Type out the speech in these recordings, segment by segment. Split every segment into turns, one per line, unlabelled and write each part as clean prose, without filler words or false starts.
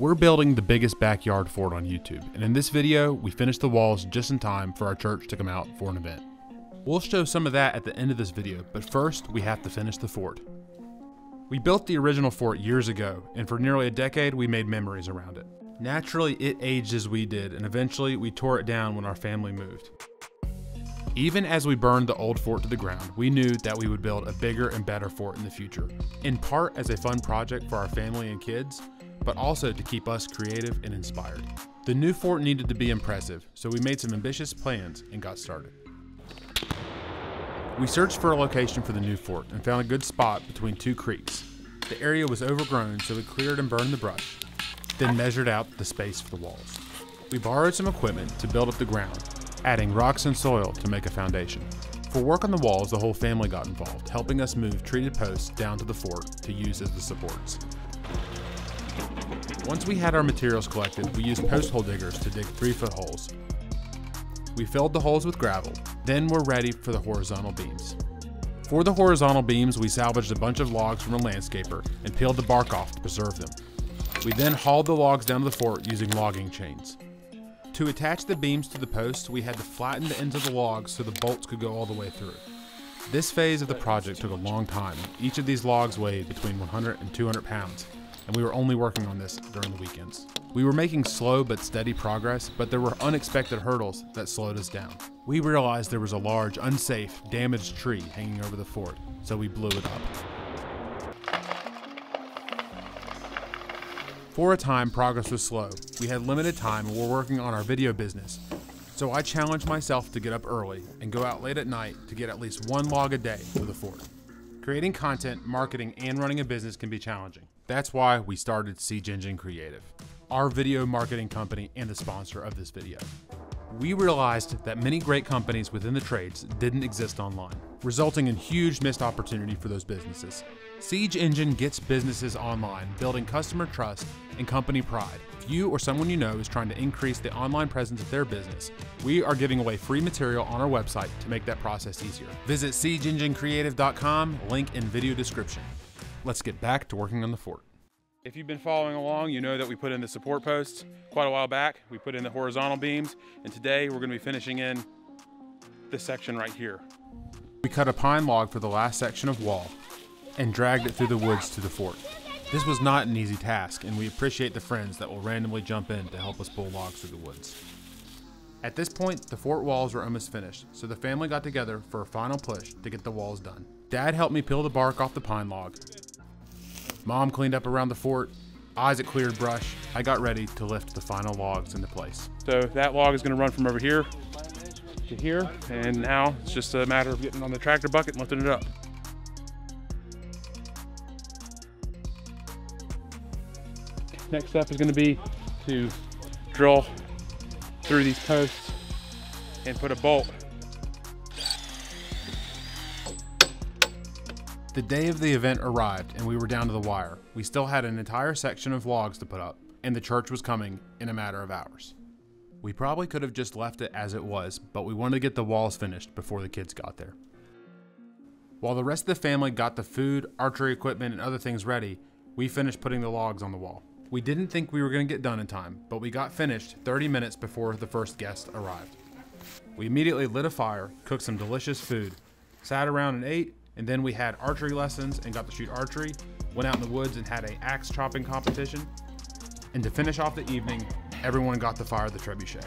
We're building the biggest backyard fort on YouTube, and in this video, we finished the walls just in time for our church to come out for an event. We'll show some of that at the end of this video, but first, we have to finish the fort. We built the original fort years ago, and for nearly a decade, we made memories around it. Naturally, it aged as we did, and eventually, we tore it down when our family moved. Even as we burned the old fort to the ground, we knew that we would build a bigger and better fort in the future, in part as a fun project for our family and kids, but also to keep us creative and inspired. The new fort needed to be impressive, so we made some ambitious plans and got started. We searched for a location for the new fort and found a good spot between two creeks. The area was overgrown, so we cleared and burned the brush, then measured out the space for the walls. We borrowed some equipment to build up the ground, adding rocks and soil to make a foundation. For work on the walls, the whole family got involved, helping us move treated posts down to the fort to use as the supports. Once we had our materials collected, we used post hole diggers to dig 3-foot holes. We filled the holes with gravel, then we're ready for the horizontal beams. For the horizontal beams, we salvaged a bunch of logs from a landscaper and peeled the bark off to preserve them. We then hauled the logs down to the fort using logging chains. To attach the beams to the posts, we had to flatten the ends of the logs so the bolts could go all the way through. This phase of the project took a long time. Each of these logs weighed between 100 and 200 pounds, and we were only working on this during the weekends. We were making slow but steady progress, but there were unexpected hurdles that slowed us down. We realized there was a large, unsafe, damaged tree hanging over the fort, so we blew it up. For a time, progress was slow. We had limited time and were working on our video business, so I challenged myself to get up early and go out late at night to get at least one log a day for the fort. Creating content, marketing, and running a business can be challenging. That's why we started Siege Engine Creative, our video marketing company and the sponsor of this video. We realized that many great companies within the trades didn't exist online, resulting in huge missed opportunity for those businesses. Siege Engine gets businesses online, building customer trust and company pride. If you or someone you know is trying to increase the online presence of their business, we are giving away free material on our website to make that process easier. Visit SiegeEngineCreative.com, link in video description. Let's get back to working on the fort. If you've been following along, you know that we put in the support posts quite a while back. We put in the horizontal beams, and today we're going to be finishing in this section right here. We cut a pine log for the last section of wall and dragged it through the woods to the fort. This was not an easy task, and we appreciate the friends that will randomly jump in to help us pull logs through the woods. At this point, the fort walls were almost finished, so the family got together for a final push to get the walls done. Dad helped me peel the bark off the pine log. Mom cleaned up around the fort. Isaac cleared brush. I got ready to lift the final logs into place. So that log is going to run from over here to here, and now it's just a matter of getting on the tractor bucket and lifting it up. Next step is going to be to drill through these posts and put a bolt. The day of the event arrived and we were down to the wire. We still had an entire section of logs to put up, and the church was coming in a matter of hours. We probably could have just left it as it was, but we wanted to get the walls finished before the kids got there. While the rest of the family got the food, archery equipment, and other things ready, we finished putting the logs on the wall. We didn't think we were going to get done in time, but we got finished 30 minutes before the first guest arrived. We immediately lit a fire, cooked some delicious food, sat around and ate, and then we had archery lessons and got to shoot archery, went out in the woods and had an axe chopping competition. And to finish off the evening, everyone got to fire the trebuchet.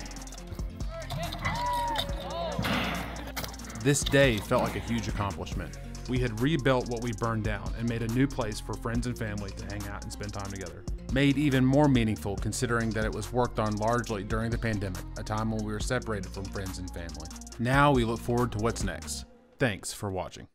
This day felt like a huge accomplishment. We had rebuilt what we burned down and made a new place for friends and family to hang out and spend time together. Made even more meaningful considering that it was worked on largely during the pandemic, a time when we were separated from friends and family. Now we look forward to what's next. Thanks for watching.